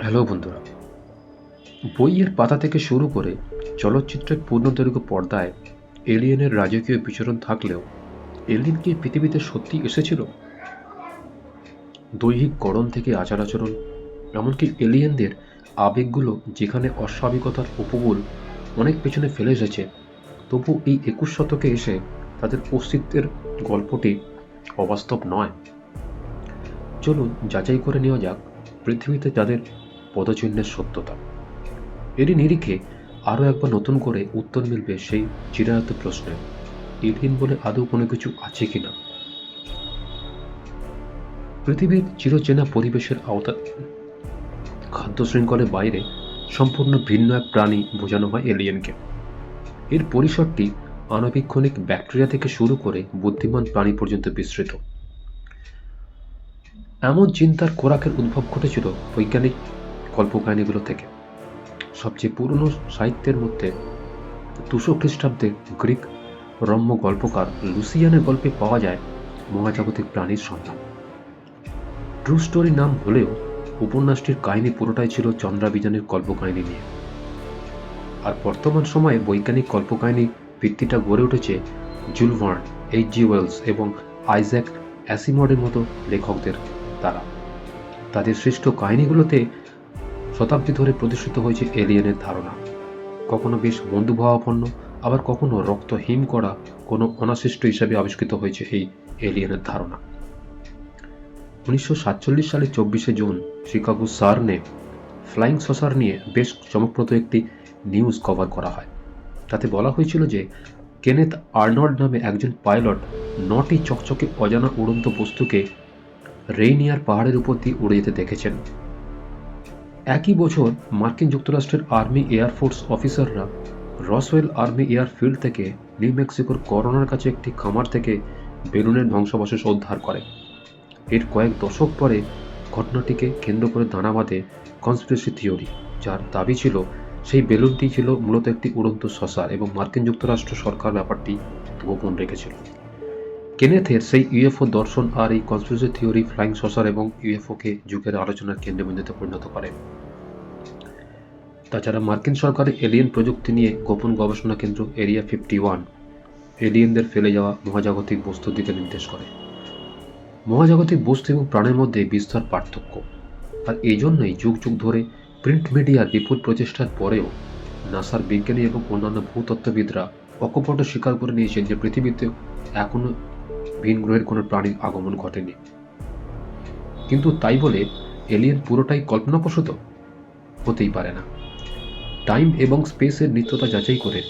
Hello বন্ধুরা, বইয়ের পাতা থেকে শুরু করে চলচ্চিত্রের পূর্ণদৈর্ঘ্য পর্দায় এলিয়েনের রাজকীয় বিচরণ থাকলেও এলিয়েন কি পৃথিবীতে সত্যি এসেছিল? দৈহিক গড়ন থেকে আচার-আচরণ, এমনকি এলিয়েনদের আবেগগুলো যেখানে অস্বাভাবিকতার উপকূল অনেক পেছনে ফেলে এসেছে, তবু এই ২১ শতকে এসে তাদের অস্তিত্বের গল্পটি অবাস্তব নয়। চলুন যাচাই করে নেওয়া যাক পৃথিবীতে তাদের পদচিহ্নের সত্যতা। এরই নিরিখে আরও একবার নতুন করে উত্তর মিলবে সেই চিরায়ত প্রশ্নের, এলিয়েন বলে আদৌ কোনো কিছু আছে কিনা। পৃথিবীর চিরচেনা পরিবেশের আওতা খাদ্য শৃঙ্খলের বাইরে সম্পূর্ণ ভিন্ন এক প্রাণী বোঝানো হয় এলিয়েনকে। এর পরিসরটি আণুবীক্ষণিক ব্যাকটেরিয়া থেকে শুরু করে বুদ্ধিমান প্রাণী পর্যন্ত বিস্তৃত। এমন চিন্তার খোরাকের উদ্ভব ঘটেছিল বৈজ্ঞানিক কল্পকাহিনীগুলো থেকে। সবচেয়ে পুরনো সাহিত্যের মধ্যে ২০০ খ্রিস্টাব্দে গ্রিক রম্য গল্পকার লুসিয়ানের গল্পে পাওয়া যায় মহাজাগতিক প্রাণীর সন্ধান। ট্রু স্টোরি নাম হলেও উপন্যাসটির কাহিনী পুরোটাই ছিল চন্দ্রাভিযানের কল্পকাহিনী নিয়ে। আর বর্তমান সময়ে বৈজ্ঞানিক কল্পকাহিনী ভিত্তিটা গড়ে উঠেছে জুল ভার্ন, এইচ.জি. ওয়েলস এবং আইজ্যাক অ্যাসিমভের মতো লেখকদের দ্বারা। তাদের সৃষ্ট কাহিনীগুলোতে শতাব্দী ধরে প্রতিষ্ঠিত হয়েছে এলিয়েনের ধারণা, কখনো বেশ বন্ধুভাবাপন্ন, আবার কখনো রক্ত হিম করা কোনো অনাশিষ্ট হিসাবে আবিষ্কৃত হয়েছে এই এলিয়েনের ধারণা। ১৯৪৭ সালের ২৪শে জুন শিকাগো সার্নে ফ্লাইং সসার নিয়ে বেশ চমকপ্রদ একটি নিউজ কভার করা হয়। তাতে বলা হয়েছিল যে কেনেথ আর্নল্ড নামে একজন পাইলট ৯টি চকচকে অজানা উড়ন্ত বস্তুকে রেইনিয়ার পাহাড়ের উপর দিয়ে উড়ে যেতে দেখেছেন। একই বছর মার্কিন যুক্তরাষ্ট্রের আর্মি এয়ারফোর্স অফিসাররা রসওয়েল আর্মি এয়ারফিল্ড থেকে নিউ মেক্সিকোর করোনার কাছে একটি খামার থেকে বেলুনের ধ্বংসাবশেষ উদ্ধার করে। এর কয়েক দশক পরে ঘটনাটিকে কেন্দ্র করে দানা বাঁধে কনস্পিরেসি থিওরি, যার দাবি ছিল সেই বেলুনটি ছিল মূলত একটি উড়ন্ত সসার এবং মার্কিন যুক্তরাষ্ট্র সরকার ব্যাপারটি গোপন রেখেছিল। কেনেথের সেই ইউএফও দর্শন আর এই কনস্পিরেসি থিওরি ফ্লাইং সসার এবং ইউএফওকে যুগের আলোচনার কেন্দ্রবিন্দুতে পরিণত করে। তাছাড়া মার্কিন সরকারের এলিয়েন প্রযুক্তি নিয়ে গোপন গবেষণা কেন্দ্র এরিয়া 51 এলিয়েনদের ফেলে যাওয়া মহাজাগতিক বস্তুর দিকে নির্দেশ করে। মহাজাগতিক বস্তু এবং প্রাণের মধ্যে বিস্তর পার্থক্য, আর এই জন্যই যুগ যুগ ধরে প্রিন্ট মিডিয়ার বিপুল প্রচেষ্টার পরেও নাসার বিজ্ঞানী এবং অন্যান্য ভূতত্ত্ববিদরা অকপট স্বীকার করে নিয়েছেন যে পৃথিবীতে এখনও ভিন গ্রহের কোনো প্রাণীর আগমন ঘটেনি। কিন্তু তাই বলে এলিয়েন পুরোটাই কল্পনাপ্রসূত হতেই পারে না। টাইম এবং স্পেসের নিত্যতা যাচাই করে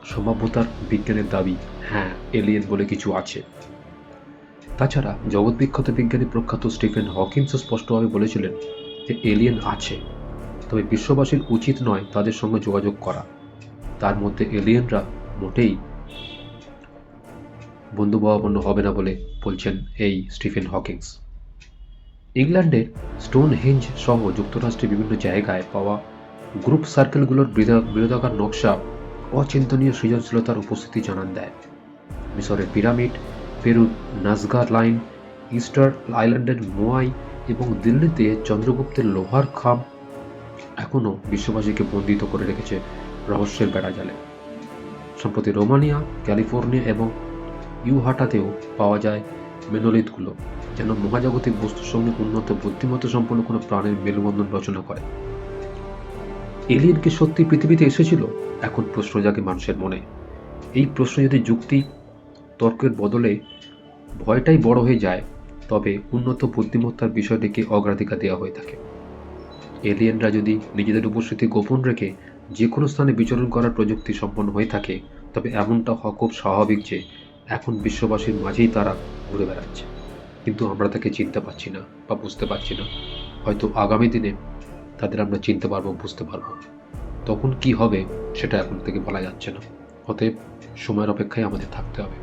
সম্ভাব্যতার বিজ্ঞানের দাবি, হ্যাঁ, এলিয়েন বলে কিছু আছে। তাছাড়া জগৎবিখ্যাত বিজ্ঞানী প্রখ্যাত স্টিফেন হকিন্সও স্পষ্টভাবে বলেছিলেন যে এলিয়েন আছে, তবে বিশ্ববাসীর উচিত নয় তাদের সঙ্গে যোগাযোগ করা। তার মধ্যে এলিয়েনরা মোটেই বন্ধুভাবাপন্ন হবে না বলে বলছেন এই স্টিফেন হকিংস। ইংল্যান্ডের স্টোনহেঞ্জ সহ যুক্তরাষ্ট্রের বিভিন্ন জায়গায় পাওয়া গ্রুপ সার্কেলগুলোর বৃহদাকার নকশা অচিন্তনীয় সৃজনশীলতার উপস্থিতি জানান দেয়। মিশরের পিরামিড, পেরুর নাজগা লাইন, ইস্টার আইল্যান্ডের মোয়াই এবং দিল্লিতে চন্দ্রগুপ্তের লোহার খাম এখনও বিশ্ববাসীকে বন্দিত করে রেখেছে রহস্যের বেড়াজালে। সম্প্রতি রোমানিয়া, ক্যালিফোর্নিয়া এবং ইউহাটাতেও পাওয়া যায় মেনোলিথগুলো, যেন মহাজাগতিক বস্তুর সঙ্গে উন্নত বুদ্ধিমত্তা সম্পন্ন কোনো প্রাণের মেলবন্ধন রচনা করে। এলিয়েন কি সত্যি পৃথিবীতে এসেছিল? এখন প্রশ্ন জাগে মানুষের মনে। এই প্রশ্ন যদি যুক্তি তর্কের বদলে ভয়টাই বড় হয়ে যায়, তবে উন্নত বুদ্ধিমত্তার বিষয়টিকে অগ্রাধিকার দেওয়া হয়ে থাকে। এলিয়েনরা যদি নিজেদের উপস্থিতি গোপন রেখে যে কোনো স্থানে বিচরণ করার প্রযুক্তি সম্পন্ন হয়ে থাকে, তবে এমনটা হওয়া খুব স্বাভাবিক যে এখন বিশ্ববাসীর মাঝেই তারা ঘুরে বেড়াচ্ছে, কিন্তু আমরা তাকে চিনতে পারছি না বা বুঝতে পারছি না। হয়তো আগামী দিনে তাদের আমরা চিনতে পারবো, বুঝতে পারবো। তখন কি হবে সেটা এখন থেকে বলা যাচ্ছে না। অতএব সময়ের অপেক্ষায় আমাদের থাকতে হবে।